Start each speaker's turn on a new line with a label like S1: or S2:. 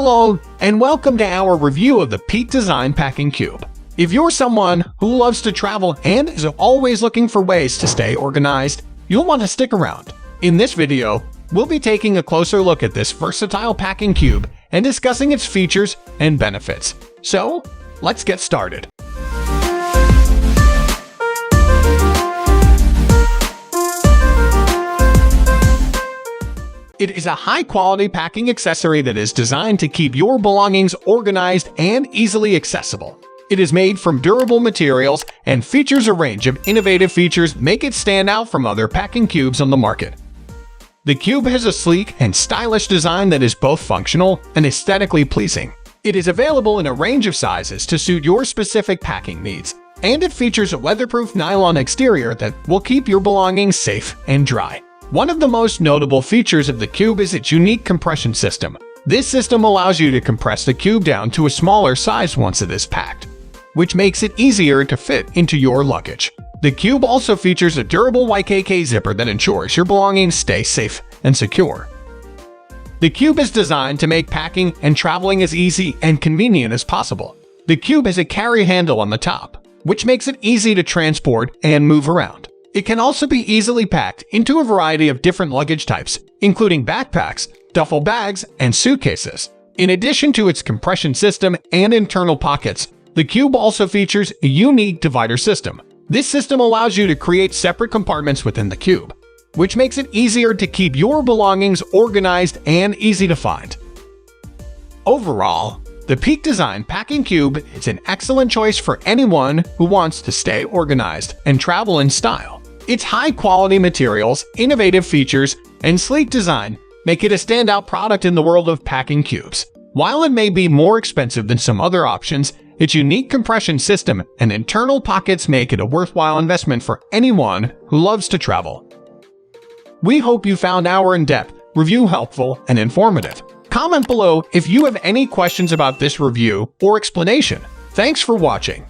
S1: Hello, and welcome to our review of the Peak Design Packing Cube. If you're someone who loves to travel and is always looking for ways to stay organized, you'll want to stick around. In this video, we'll be taking a closer look at this versatile packing cube and discussing its features and benefits. So, let's get started. It is a high-quality packing accessory that is designed to keep your belongings organized and easily accessible. It is made from durable materials and features a range of innovative features make it stand out from other packing cubes on the market. The cube has a sleek and stylish design that is both functional and aesthetically pleasing. It is available in a range of sizes to suit your specific packing needs, and it features a weatherproof nylon exterior that will keep your belongings safe and dry. One of the most notable features of the cube is its unique compression system. This system allows you to compress the cube down to a smaller size once it is packed, which makes it easier to fit into your luggage. The cube also features a durable YKK zipper that ensures your belongings stay safe and secure. The cube is designed to make packing and traveling as easy and convenient as possible. The cube has a carry handle on the top, which makes it easy to transport and move around. It can also be easily packed into a variety of different luggage types, including backpacks, duffel bags, and suitcases. In addition to its compression system and internal pockets, the cube also features a unique divider system. This system allows you to create separate compartments within the cube, which makes it easier to keep your belongings organized and easy to find. Overall, the Peak Design Packing Cube is an excellent choice for anyone who wants to stay organized and travel in style. Its high-quality materials, innovative features, and sleek design make it a standout product in the world of packing cubes. While it may be more expensive than some other options, its unique compression system and internal pockets make it a worthwhile investment for anyone who loves to travel. We hope you found our in-depth review helpful and informative. Comment below if you have any questions about this review or explanation. Thanks for watching.